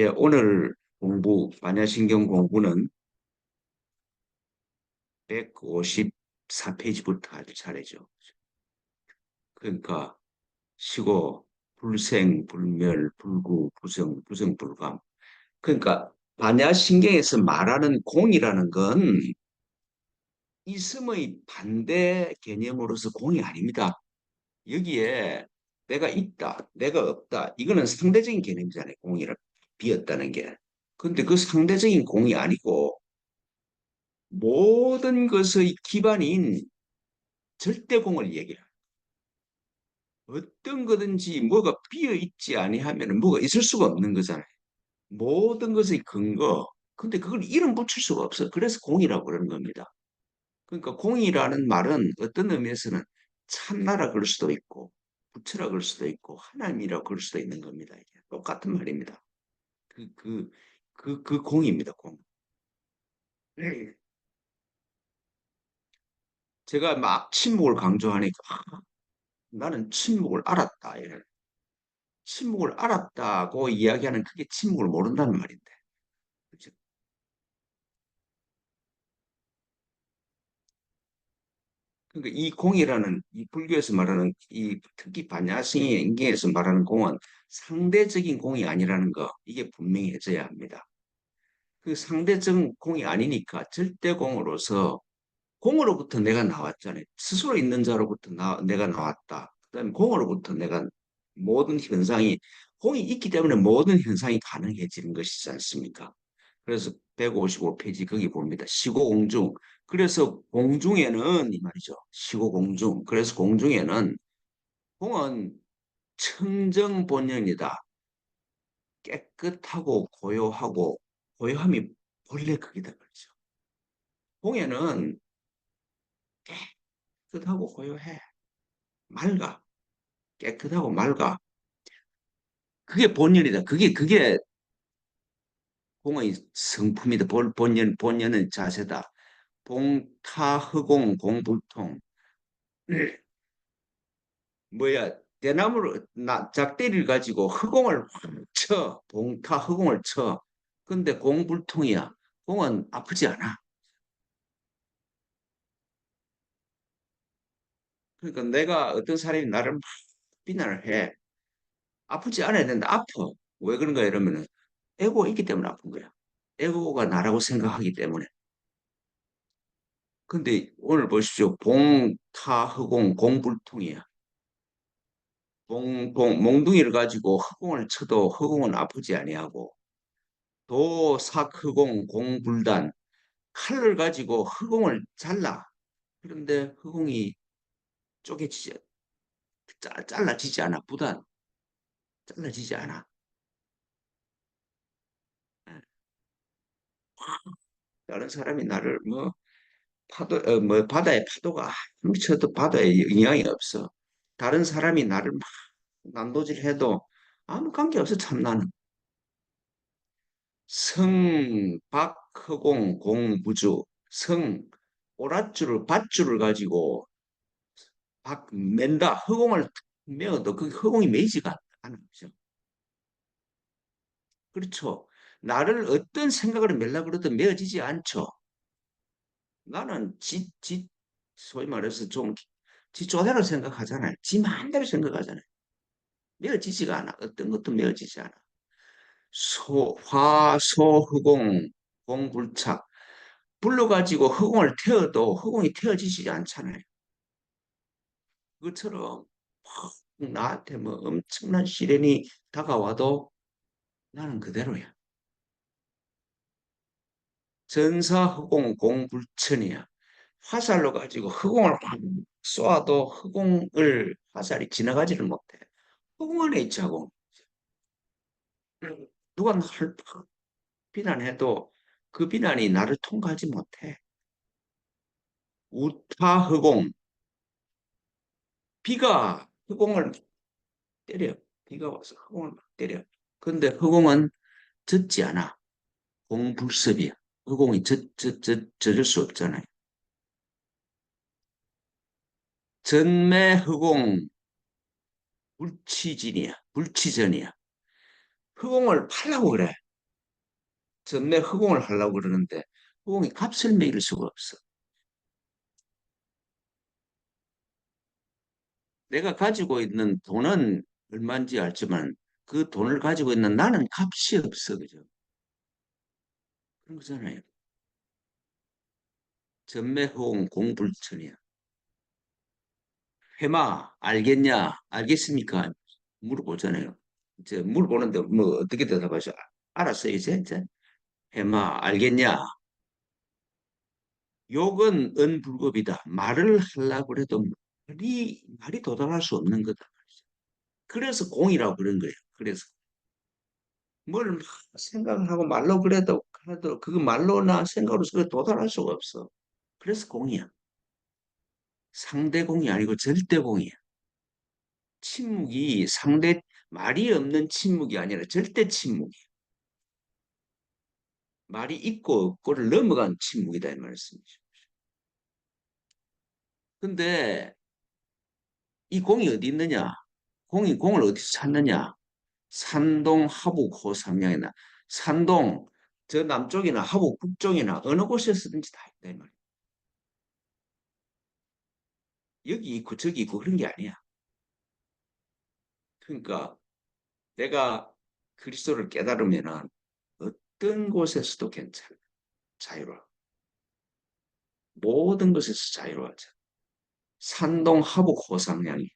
예, 오늘 반야신경 공부는 154페이지부터 할 차례죠. 그러니까 시고, 불생, 불멸, 불구, 부성, 부성, 불감. 그러니까 반야신경에서 말하는 공이라는 건 있음의 반대 개념으로서 공이 아닙니다. 여기에 내가 있다, 내가 없다. 이거는 상대적인 개념이잖아요. 공이라 비었다는 게. 근데 그 상대적인 공이 아니고 모든 것의 기반인 절대공을 얘기해요. 어떤 거든지 뭐가 비어 있지 아니하면 뭐가 있을 수가 없는 거잖아요. 모든 것의 근거. 근데 그걸 이름 붙일 수가 없어. 그래서 공이라고 그러는 겁니다. 그러니까 공이라는 말은 어떤 의미에서는 참나라 그럴 수도 있고 부처라 그럴 수도 있고 하나님이라 그럴 수도 있는 겁니다. 이게 똑같은 말입니다. 그 공입니다. 공. 네. 제가 막 침묵을 강조하니까 나는 침묵을 알았다. 이래. 침묵을 알았다고 이야기하는 그게 침묵을 모른다는 말인데. 그죠? 그러니까 이 공이라는 이 불교에서 말하는 이 특히 반야성의 인계에서 말하는 공은 상대적인 공이 아니라는 거 이게 분명히 해져야 합니다. 그 상대적 공이 아니니까 절대 공으로서 공으로부터 내가 나왔잖아요. 스스로 있는 자로부터 내가 나왔다. 그다음에 공으로부터 내가 모든 현상이 공이 있기 때문에 모든 현상이 가능해지는 것이지 않습니까? 그래서 155페이지 거기 봅니다. 시고공중. 그래서 공중에는 이 말이죠. 시고공중. 그래서 공중에는 공은 청정본연이다. 깨끗하고 고요하고 고요함이 본래 그기다 그렇죠. 공에는 깨끗하고 고요해. 맑아. 깨끗하고 맑아. 그게 본연이다. 그게 공의 성품이다. 본연의 자세다. 봉타허공 공불통. 뭐야 대나무를 작대리를 가지고 흑공을 확 쳐. 봉타 흑공을 쳐. 근데 공불통이야. 공은 아프지 않아. 그러니까 내가 어떤 사람이 나를 막 비난을 해. 아프지 않아야 되는데 아파. 왜 그런가 이러면은 에고가 있기 때문에 아픈 거야. 에고가 나라고 생각하기 때문에. 근데 오늘 보십시오. 봉타허공 공불통이야. 몽둥이를 가지고 허공을 쳐도 허공은 아프지 아니하고 도삭허공 공불단 칼을 가지고 허공을 잘라. 그런데 허공이 쪼개지지 잘라지지 않아. 부단 잘라지지 않아. 예. 다른 사람이 나를 뭐 파도 뭐 바다의 파도가 아무리 쳐도 바다에 영향이 없어. 다른 사람이 나를 막 난도질해도 아무 관계 없어 참나는. 성, 박, 허공, 공, 무주. 성, 오랏줄을 밧줄을 가지고 맨다. 허공을 메어도 그 허공이 메이지가 않아. 그죠? 그렇죠. 나를 어떤 생각을 메려고 그래도 메어지지 않죠. 나는 소위 말해서 좀 지 쪼대로 생각하잖아요. 지 마음대로 생각하잖아요. 메어지지가 않아. 어떤 것도 메어지지 않아. 화소허공 공불착. 불러가지고 허공을 태워도 허공이 태워지지 않잖아요. 그것처럼 막 나한테 뭐 엄청난 시련이 다가와도 나는 그대로야. 전사허공 공불천이야. 화살로 가지고 허공을 확 쏘아도 허공을 화살이 지나가지를 못해. 허공 안에 있자고. 누가 나를 비난해도 그 비난이 나를 통과하지 못해. 우타허공. 비가 허공을 때려. 비가 와서 허공을 막 때려. 근데 허공은 젖지 않아. 공불섭이야. 허공이 젖을 수 없잖아요. 전매허공 불치진이야. 불치전이야. 허공을 팔라고 그래. 전매 허공을 하려고 그러는데 허공이 값을 매길 수가 없어. 내가 가지고 있는 돈은 얼마인지 알지만 그 돈을 가지고 있는 나는 값이 없어. 그죠? 그런 거잖아요. 전매 허공 공불천이야. 해마 알겠냐? 알겠습니까? 물어보잖아요. 이제 물어보는데 뭐 어떻게 대답하죠? 알았어요 이제. 해마 알겠냐? 욕은 은불급이다. 말을 하려고 해도 말이 도달할 수 없는 거다. 그래서 공이라고 그런 거예요. 그래서 뭘 생각을 하고 말로 그래도 그거 말로나 생각으로서 그게 도달할 수가 없어. 그래서 공이야. 상대 공이 아니고 절대 공이야. 침묵이 상대 말이 없는 침묵이 아니라 절대 침묵이야. 말이 있고 없고를 넘어간 침묵이다 이 말씀이죠. 근데 이 공이 어디 있느냐? 공을 어디서 찾느냐? 산동, 하북, 호상량이나 산동 저 남쪽이나 하북 북쪽이나 어느 곳에서든지 다 있다 이 말이야. 여기 있고 저기 있고 그런 게 아니야. 그러니까 내가 그리스도를 깨달으면은 어떤 곳에서도 괜찮아. 자유로워. 모든 것에서 자유로워져. 산동, 하북, 호상량이.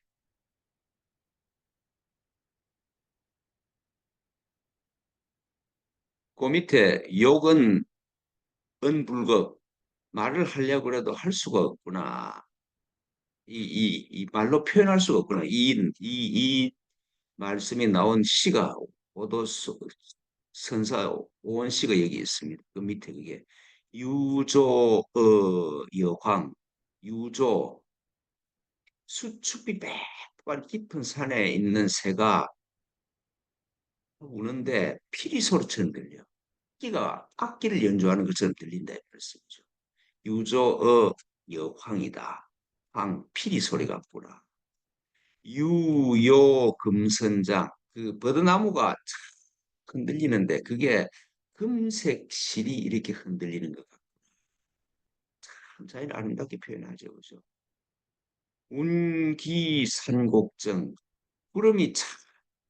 그 밑에 욕은 은불급. 말을 하려고 해도 할 수가 없구나. 이 말로 표현할 수가 없구나. 이 말씀이 나온 시가 오도수 선사 오원시가 여기 있습니다. 그 밑에 그게 유조 여황 유조 수축비 백발 깊은 산에 있는 새가 우는데 피리 소리처럼 들려. 악기가 악기를 연주하는 것처럼 들린다 그랬었죠. 유조 여황이다. 황 피리 소리 같구나. 유요 금선장 그 버드나무가 흔들리는데 그게 금색 실이 이렇게 흔들리는 것 같고 참 자연 아름답게 표현하죠. 그죠? 운기산곡정 구름이 착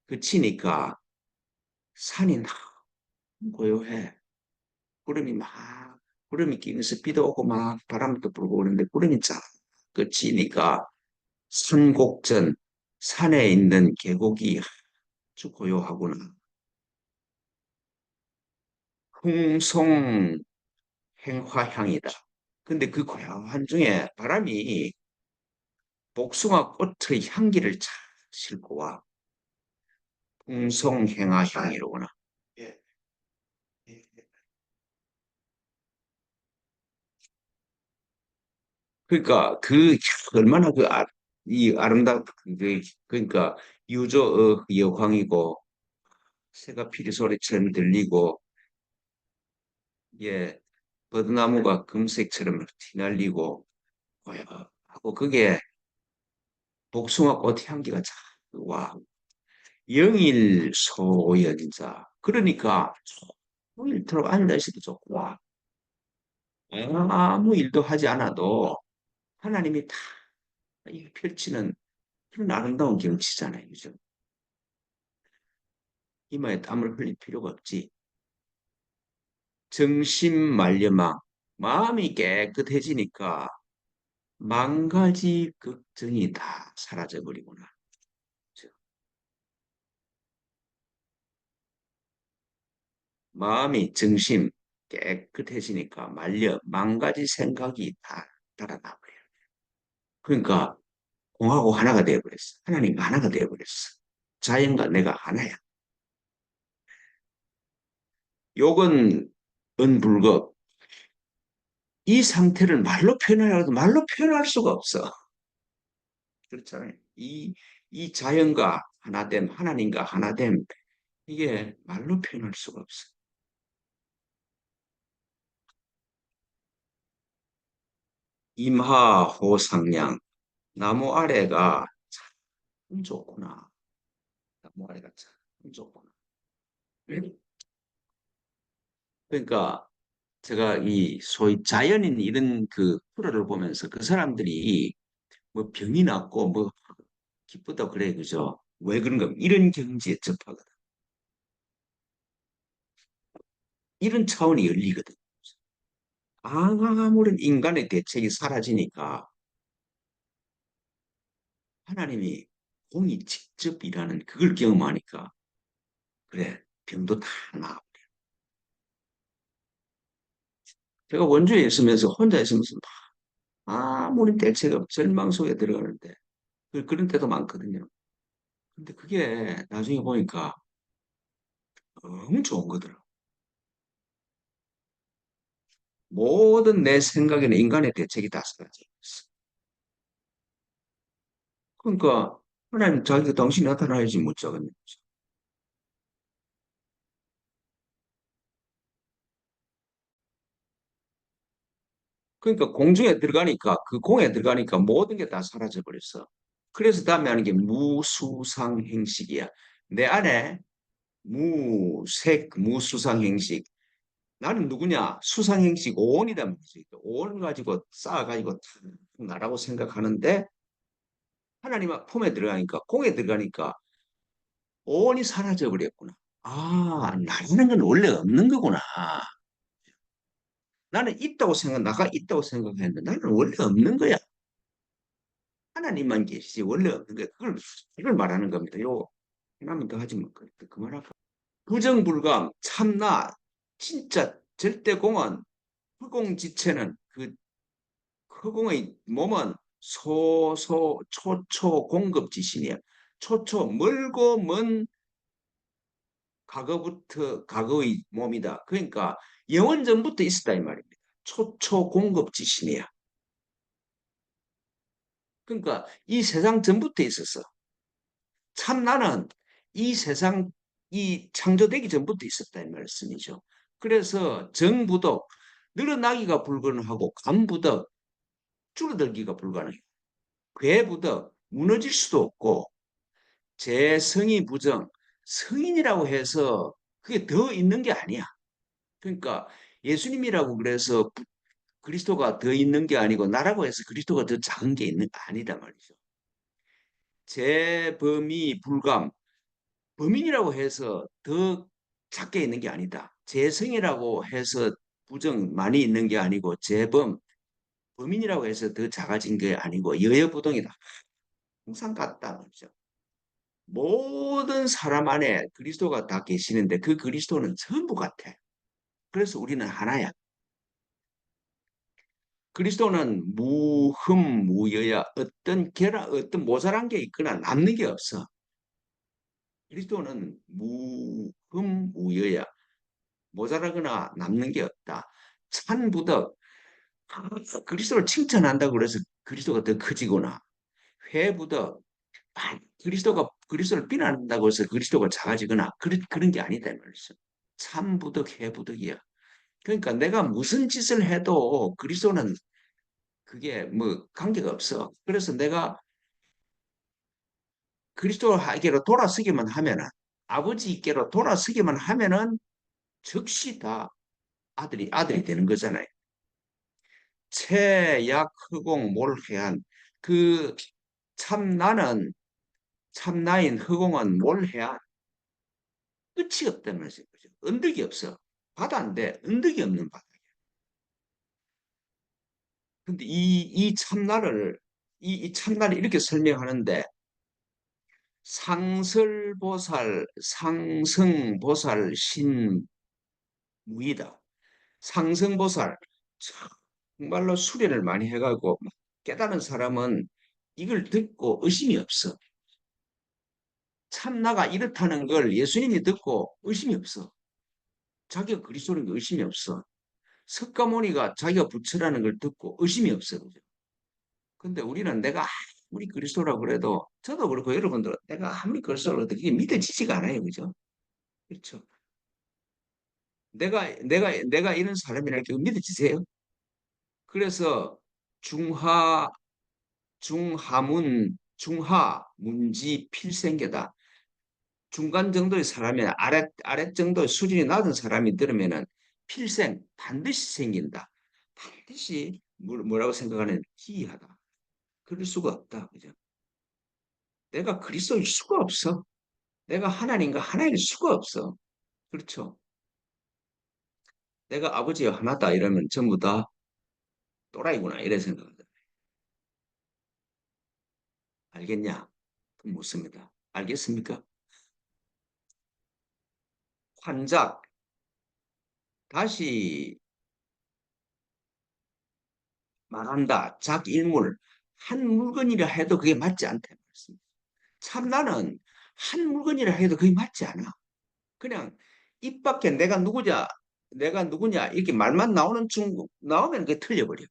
그치니까 산이 너무 고요해. 구름이 막 구름이 끼면서 비도 오고 막 바람도 불고 그러는데 구름이 쫙 그치니까 산곡전 산에 있는 계곡이 아주 고요하구나. 흥송 행화향이다. 근데 그 고요한 중에 바람이 복숭아 꽃의 향기를 착 싣고 와. 풍성행화향이로구나. 예. 예. 그러니까 그 얼마나 이 아름답 그러니까 유조 여황이고 새가 피리 소리처럼 들리고 예 버드나무가 금색처럼 휘날리고 고요하고 그게 복숭아 꽃 향기가 쫙 와. 영일소연자. 그러니까 종일 들어 앉아 있어도 좋고 아무 일도 하지 않아도 하나님이 다 펼치는 그런 아름다운 경치잖아요. 그죠? 이마에 땀을 흘릴 필요가 없지. 정신만려망. 마음이 깨끗해지니까 만 가지 걱정이 다 사라져 버리구나. 그죠? 마음이 정신 깨끗해지니까 만 가지 생각이 다 달아나 버려요. 그러니까 공하고 하나가 되어버렸어. 하나님과 하나가 되어버렸어. 자연과 내가 하나야. 욕은 은불급. 이 상태를 말로 표현하려도 말로 표현할 수가 없어. 그렇잖아요. 이 자연과 하나됨, 하나님과 하나됨, 이게 말로 표현할 수가 없어. 임하호상량. 나무 아래가 참 좋구나. 나무 아래가 참 좋구나. 그러니까 제가 이 소위 자연인 이런 그 프로를 보면서 그 사람들이 뭐 병이 났고 뭐 기쁘다 그래 그죠? 왜 그런가? 이런 경지에 접하거든. 이런 차원이 열리거든. 아무런 인간의 대책이 사라지니까 하나님이 공이 직접 일하는 그걸 경험하니까 그래 병도 다 나. 제가 원주에 있으면서 혼자 있으면서 아무리 대책 없 절망 속에 들어가는데 그런 때도 많거든요. 근데 그게 나중에 보니까 너무 좋은 거더라고. 모든 내 생각에는 인간의 대책이 다 사라져 있어. 그러니까 하나님 자기가 당신이 나타나야지 못 자겠냐. 그러니까 공중에 들어가니까 그 공에 들어가니까 모든 게 다 사라져 버렸어. 그래서 다음에 하는 게 무수상행식이야. 내 안에 무수상행식. 나는 누구냐? 수상행식 오온이란 말이지. 오온 가지고 쌓아가지고 나라고 생각하는데 하나님 품에 들어가니까 공에 들어가니까 오온이 사라져 버렸구나. 아, 나라는 건 원래 없는 거구나. 나는 나가 있다고 생각했는데 나는 원래 없는 거야. 하나님만 계시지 원래 없는 거야. 이걸 말하는 겁니다. 요 하나만 더 하지 뭐 그만할까. 부정불감, 참나, 진짜 절대공은 허공지체는 그 허공의 몸은 초초 공급지신이야. 초초 멀고 먼 과거부터 과거의 몸이다. 그러니까 영원 전부터 있었다 이 말입니다. 초초 공급지신이야. 그러니까 이 세상 전부터 있었어. 참 나는 이 세상 이 창조되기 전부터 있었다 이 말씀이죠. 그래서 정부도 늘어나기가 불가능하고 간부도 줄어들기가 불가능해. 괴부도 무너질 수도 없고 재성이 부정 성인이라고 해서 그게 더 있는 게 아니야. 그러니까 예수님이라고 그래서 그리스도가 더 있는 게 아니고 나라고 해서 그리스도가 더 작은 게 있는 거 아니다 말이죠. 재범이 불감 범인이라고 해서 더 작게 있는 게 아니다. 재성이라고 해서 부정 많이 있는 게 아니고 재범 범인이라고 해서 더 작아진 게 아니고 여여부동이다. 항상 같다 말이죠. 모든 사람 안에 그리스도가 다 계시는데 그 그리스도는 전부 같아. 그래서 우리는 하나야. 그리스도는 무흠무여야 어떤 모자란 게 있거나 남는 게 없어. 그리스도는 무흠무여야 모자라거나 남는 게 없다. 찬부덕 그리스도를 칭찬한다고 그래서 그리스도가 더 커지거나 회부덕 그리스도가 그리스도를 비난한다고 해서 그리스도가 작아지거나 그런 게 아니다 말이죠. 참부덕 회부덕이야. 그러니까 내가 무슨 짓을 해도 그리스도는 그게 뭐 관계가 없어. 그래서 내가 그리스도에게로 돌아서기만 하면은 아버지께로 돌아서기만 하면은 즉시 다 아들이 되는 거잖아요. 최약 흑공 몰해한 그 참나는 참나인 흑공은 몰해한 끝이 없다면서 거죠. 언덕이 없어. 바다인데 언덕이 없는 바다. 근데 이 참나를 이 참나를 이렇게 설명하는데 상설보살, 상승보살 신무이다. 상승보살 정말로 수련을 많이 해가고 깨달은 사람은 이걸 듣고 의심이 없어. 참나가 이렇다는 걸 예수님이 듣고 의심이 없어. 자기가 그리스도라는 게 의심이 없어. 석가모니가 자기가 부처라는 걸 듣고 의심이 없어. 그죠? 근데 우리는 내가 아무리 그리스도라고 그래도 저도 그렇고 여러분들 내가 아무리 그리스도라고 해도 그게 믿어지지가 않아요. 그죠? 그렇죠. 내가 이런 사람이라는 게 믿어지세요? 그래서 중하 중하 문지 필생계다. 중간 정도의 사람이 아래 정도의 수준이 낮은 사람이 들으면은 필생 반드시 생긴다. 반드시 뭐라고 생각하는 기이하다. 그럴 수가 없다. 그죠? 내가 그리스도일 수가 없어. 내가 하나님과 하나일 수가 없어. 그렇죠? 내가 아버지와 하나다 이러면 전부 다 또라이구나 이래 생각하거든. 알겠냐? 묻습니다. 알겠습니까? 환작 다시 말한다. 작일물 한 물건이라 해도 그게 맞지 않다 말습니다. 참 나는 한 물건이라 해도 그게 맞지 않아. 그냥 입 밖에 내가 누구냐 이렇게 말만 나오는 중국 나오면 그게 틀려버려.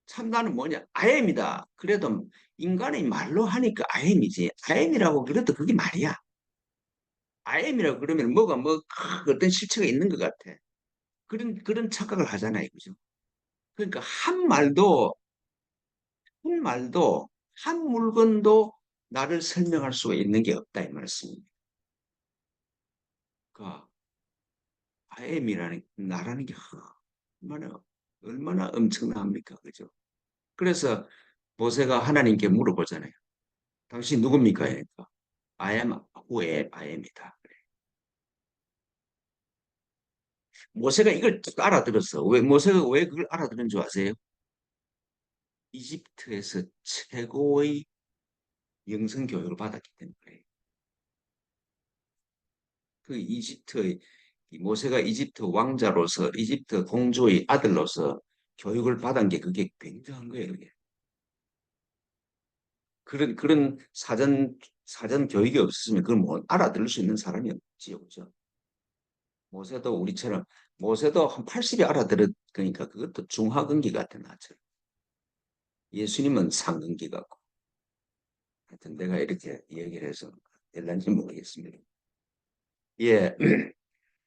참 나는 뭐냐 아엠이다. 그래도 인간이 말로 하니까 아엠이지. 아엠이라고 그래도 그게 말이야. 아엠이라고 그러면 뭐가 어떤 실체가 있는 것 같아. 그런 착각을 하잖아요, 그죠? 그러니까 한 말도 한 물건도 나를 설명할 수가 있는 게 없다 이 말씀입니다. 그러니까 아엠이라는 나라는 게 얼마나 얼마나 엄청납니까, 그죠? 그래서 모세가 하나님께 물어보잖아요. 당신 누굽니까? 그러니까 I am who I am이다. 모세가 이걸 딱 알아들었어. 왜 모세가 왜 그걸 알아들은 줄 아세요? 이집트에서 최고의 영성 교육을 받았기 때문에. 그 이집트의 모세가 이집트 왕자로서 이집트 공주의 아들로서 교육을 받은 게 그게 굉장한 거예요. 그게. 그런 사전 교육이 없었으면 그걸 못 알아들을 수 있는 사람이 없지요, 그죠? 모세도 우리처럼 모세도 한 80이 알아들었으니까 그것도 중하근기 같은 나처럼. 예수님은 상근기 같고. 하여튼 내가 이렇게 얘기를 해서 될런지 모르겠습니다. 예,